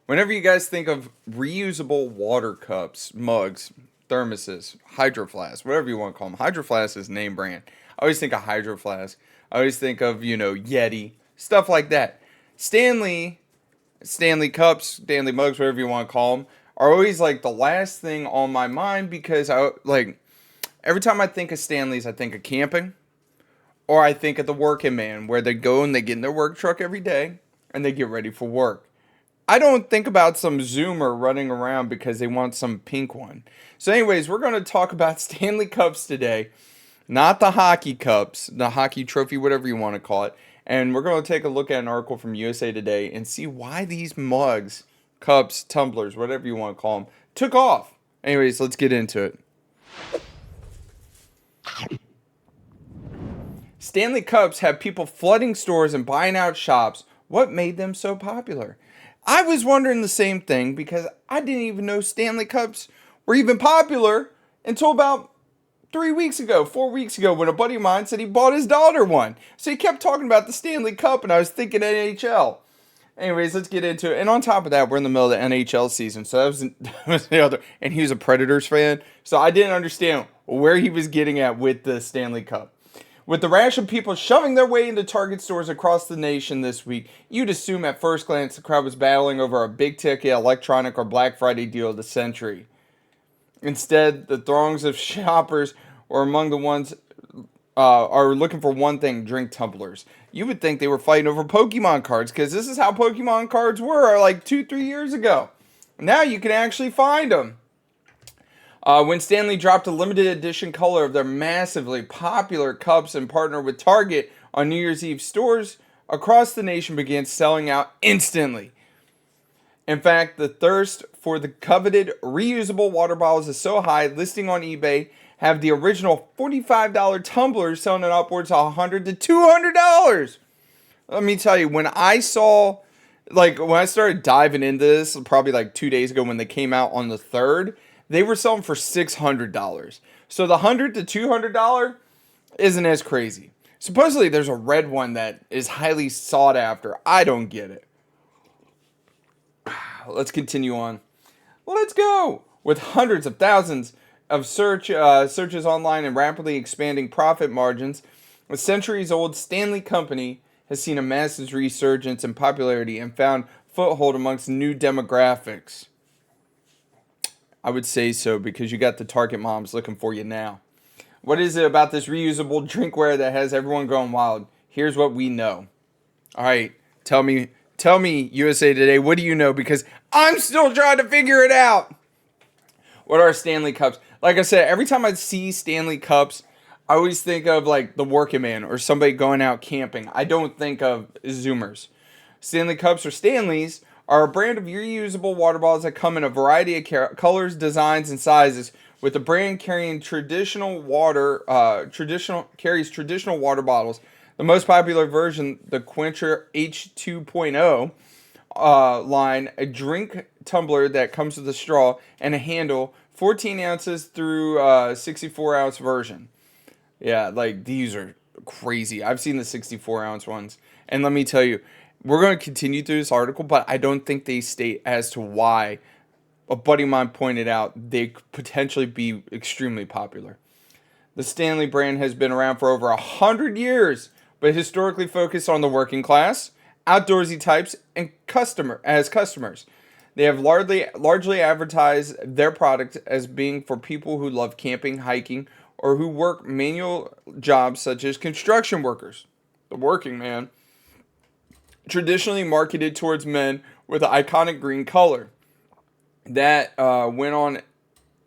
Whenever you guys think of reusable water cups, mugs, thermoses, hydro flasks, whatever you want to call them, hydro flask is name brand. I always think of hydro flask. I always think of, Yeti, stuff like that. Stanley, Stanley cups, Stanley mugs, whatever you want to call them, are always like the last thing on my mind because every time I think of Stanley's, I think of camping or I think of the working man where they go and they get in their work truck every day and they get ready for work. I don't think about some Zoomer running around because they want some pink one. So, anyways, we're going to talk about Stanley Cups today, not the hockey cups, the hockey trophy, whatever you want to call it. And we're going to take a look at an article from USA Today and see why these mugs, cups, tumblers, whatever you want to call them, took off. Anyways, let's get into it. Stanley Cups have people flooding stores and buying out shops. What made them so popular? I was wondering the same thing because I didn't even know Stanley Cups were even popular until about 3 weeks ago, 4 weeks ago, when a buddy of mine said he bought his daughter one. So he kept talking about the Stanley Cup, and I was thinking NHL. Anyways, let's get into it. And on top of that, we're in the middle of the NHL season, so that was the other. And he was a Predators fan, so I didn't understand where he was getting at with the Stanley Cup. With the rash of people shoving their way into Target stores across the nation this week, you'd assume at first glance the crowd was battling over a big-ticket electronic or Black Friday deal of the century. Instead, the throngs of shoppers are among the ones are looking for one thing: drink tumblers. You would think they were fighting over Pokemon cards because this is how Pokemon cards were like 2-3 years ago. Now you can actually find them. When Stanley dropped a limited edition color of their massively popular cups and partnered with Target on New Year's Eve, stores across the nation began selling out instantly. In fact, the thirst for the coveted reusable water bottles is so high, listing on eBay have the original $45 tumblers selling at upwards of $100 to $200. Let me tell you, when I started diving into this, probably like 2 days ago when they came out on the 3rd, they were selling for $600. So the $100 to $200 isn't as crazy. Supposedly there's a red one that is highly sought after. I don't get it. Let's continue on. Let's go. With hundreds of thousands of searches online and rapidly expanding profit margins, a centuries-old Stanley Company has seen a massive resurgence in popularity and found foothold amongst new demographics. I would say so because you got the Target moms looking for you now. What is it about this reusable drinkware that has everyone going wild? Here's what we know. All right, tell me, USA Today, what do you know? Because I'm still trying to figure it out. What are Stanley Cups? Like I said, every time I see Stanley Cups, I always think of like the working man or somebody going out camping. I don't think of Zoomers. Stanley Cups or Stanleys are a brand of reusable water bottles that come in a variety of colors, designs, and sizes. With the brand carrying traditional water bottles. The most popular version, the Quencher H2.0 line, a drink tumbler that comes with a straw and a handle, 14 ounces through 64-ounce version. Yeah, like these are crazy. I've seen the 64-ounce ones, and let me tell you, we're going to continue through this article, but I don't think they state as to why. A buddy of mine pointed out they could potentially be extremely popular. The Stanley brand has been around for over 100 years, but historically focused on the working class, outdoorsy types, and customers. They have largely advertised their product as being for people who love camping, hiking, or who work manual jobs such as construction workers. The working man. Traditionally marketed towards men with an iconic green color. That went on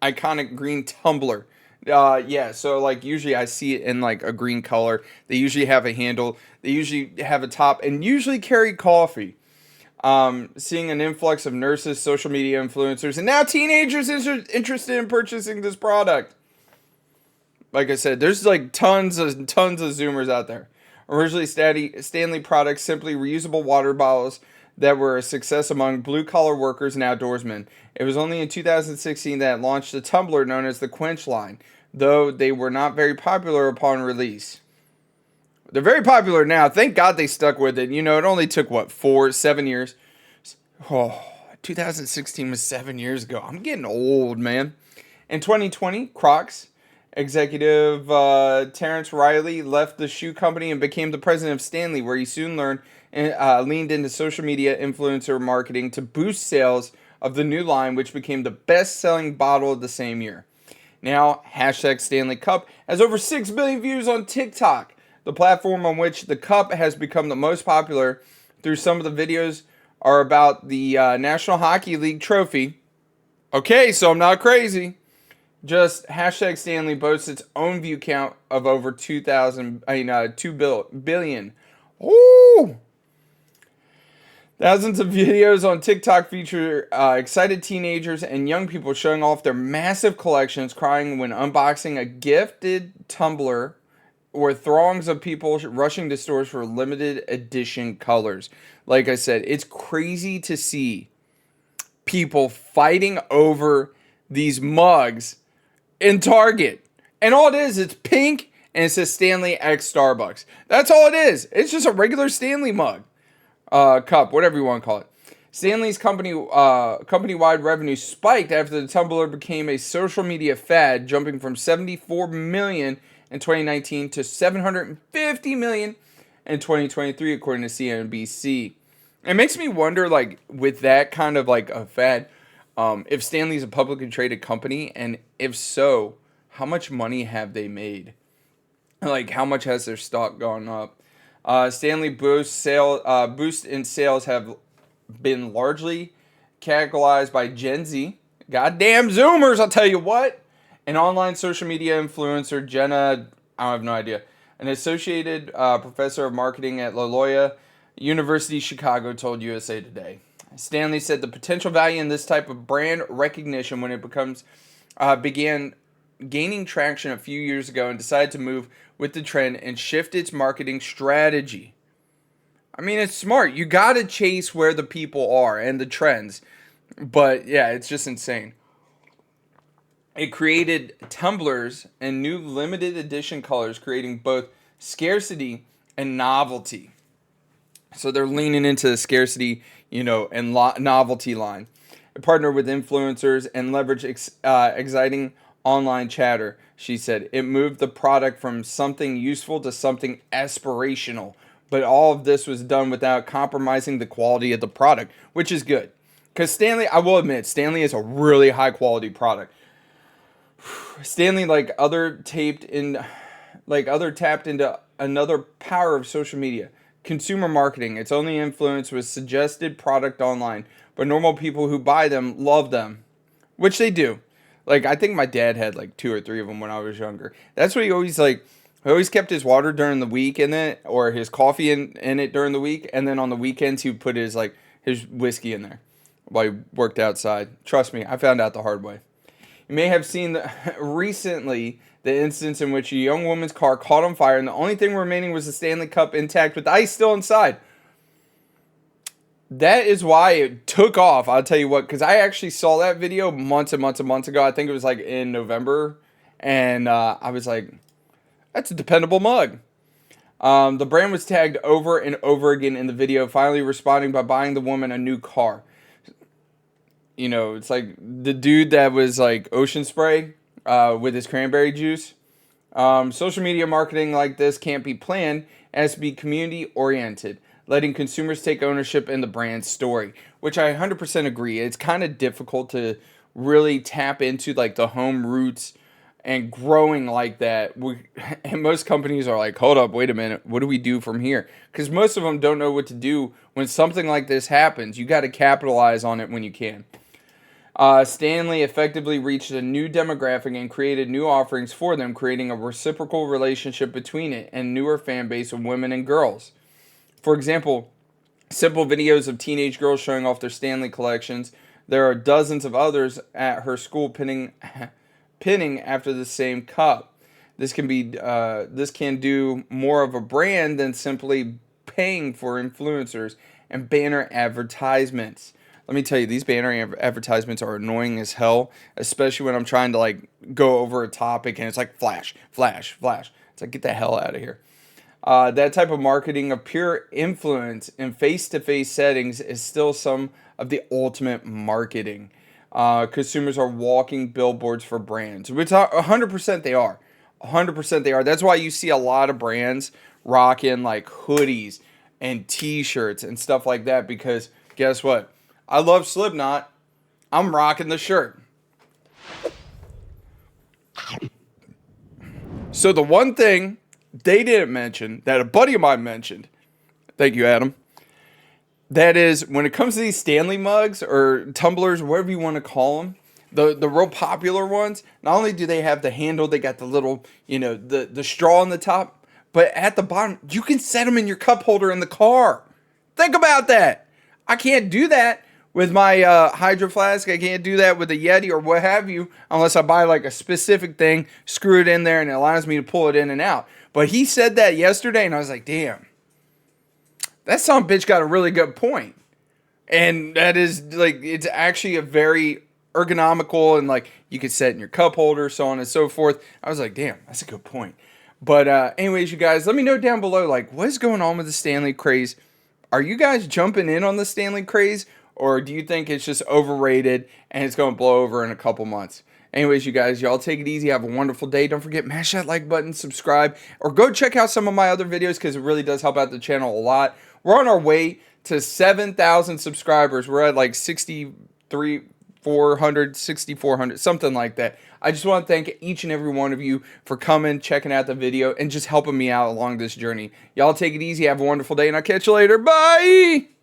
iconic green tumbler. So like usually I see it in like a green color. They usually have a handle. They usually have a top and usually carry coffee. Seeing an influx of nurses, social media influencers, and now teenagers interested in purchasing this product. Like I said, there's like tons of Zoomers out there. Originally, Stanley products simply reusable water bottles that were a success among blue-collar workers and outdoorsmen. It was only in 2016 that it launched a tumbler known as the Quench line, though they were not very popular upon release. They're very popular now. Thank God they stuck with it. You know, it only took, 7 years? Oh, 2016 was 7 years ago. I'm getting old, man. In 2020, Crocs executive Terrence Riley left the shoe company and became the president of Stanley, where he soon leaned into social media influencer marketing to boost sales of the new line, which became the best-selling bottle of the same year. Now, hashtag Stanley Cup has over 6 billion views on TikTok, the platform on which the cup has become the most popular. Through some of the videos are about the National Hockey League trophy. Okay, so I'm not crazy. Just hashtag Stanley boasts its own view count of over 2 billion. Ooh! Thousands of videos on TikTok feature excited teenagers and young people showing off their massive collections, crying when unboxing a gifted tumbler, or throngs of people rushing to stores for limited edition colors. Like I said, it's crazy to see people fighting over these mugs in Target. And all it is, it's pink and it says Stanley X Starbucks. That's all it is. It's just a regular Stanley mug. Cup, whatever you want to call it. Stanley's company-wide revenue spiked after the tumbler became a social media fad, jumping from 74 million in 2019 to 750 million in 2023, according to CNBC. It makes me wonder, like, with that kind of like a fad, if Stanley's a publicly traded company, and if so, how much money have they made? Like, how much has their stock gone up? Stanley boost in sales have been largely catalyzed by Gen Z. Goddamn Zoomers, I'll tell you what. An online social media influencer, Jenna, I have no idea, an associated professor of marketing at Loyola University Chicago, told USA Today. Stanley said the potential value in this type of brand recognition when it began gaining traction a few years ago and decided to move with the trend and shift its marketing strategy. I mean, it's smart. You got to chase where the people are and the trends. But yeah, it's just insane. It created tumblers and new limited edition colors, creating both scarcity and novelty. So they're leaning into the scarcity, and novelty line. It partnered with influencers and leveraged exciting online chatter. She said it moved the product from something useful to something aspirational. But all of this was done without compromising the quality of the product, which is good. Because Stanley, I will admit, Stanley is a really high quality product. Stanley, like other tapped into another power of social media. Consumer marketing. Its only influence was suggested product online, but normal people who buy them love them, which they do. Like, I think my dad had like 2 or 3 of them when I was younger. That's what he always He always kept his water during the week in it, or his coffee in it during the week, and then on the weekends he would put his whiskey in there while he worked outside. Trust me, I found out the hard way. You may have seen recently the instance in which a young woman's car caught on fire, and the only thing remaining was the Stanley Cup intact with ice still inside. That is why it took off. I'll tell you what, because I actually saw that video months and months and months ago. I think it was like in November, and I was like, that's a dependable mug. The brand was tagged over and over again in the video, finally responding by buying the woman a new car. It's like the dude that was like Ocean Spray with his cranberry juice. Social media marketing like this can't be planned. It has to be community oriented, letting consumers take ownership in the brand's story, which I 100% agree. It's kind of difficult to really tap into like the home roots and growing like that. And most companies are like, hold up, wait a minute, what do we do from here? Because most of them don't know what to do when something like this happens. You got to capitalize on it when you can. Stanley effectively reached a new demographic and created new offerings for them, creating a reciprocal relationship between it and newer fan base of women and girls. For example, simple videos of teenage girls showing off their Stanley collections. There are dozens of others at her school pinning after the same cup. This can do more of a brand than simply paying for influencers and banner advertisements. Let me tell you, these banner advertisements are annoying as hell, especially when I'm trying to like go over a topic and it's like flash, flash, flash. It's like, get the hell out of here. That type of marketing of pure influence in face-to-face settings is still some of the ultimate marketing. Consumers are walking billboards for brands, which 100% they are. 100% they are. That's why you see a lot of brands rocking like hoodies and t-shirts and stuff like that, because guess what? I love Slipknot. I'm rocking the shirt. So the one thing they didn't mention that a buddy of mine mentioned, thank you, Adam, that is when it comes to these Stanley mugs or tumblers, whatever you want to call them, the real popular ones, not only do they have the handle, they got the little, the straw on the top, but at the bottom, you can set them in your cup holder in the car. Think about that. I can't do that with my Hydro Flask. I can't do that with a Yeti or what have you, unless I buy like a specific thing, screw it in there, and it allows me to pull it in and out. But he said that yesterday, and I was like, damn, that son bitch got a really good point. And that is like, it's actually a very ergonomical, and like you could set in your cup holder, so on and so forth. I was like, damn, that's a good point. But anyways, you guys, let me know down below, like, what is going on with the Stanley craze? Are you guys jumping in on the Stanley craze, or do you think it's just overrated and it's going to blow over in a couple months? Anyways, you guys, y'all take it easy. Have a wonderful day. Don't forget, mash that like button, subscribe, or go check out some of my other videos because it really does help out the channel a lot. We're on our way to 7,000 subscribers. We're at like 6,400, something like that. I just want to thank each and every one of you for coming, checking out the video, and just helping me out along this journey. Y'all take it easy. Have a wonderful day, and I'll catch you later. Bye!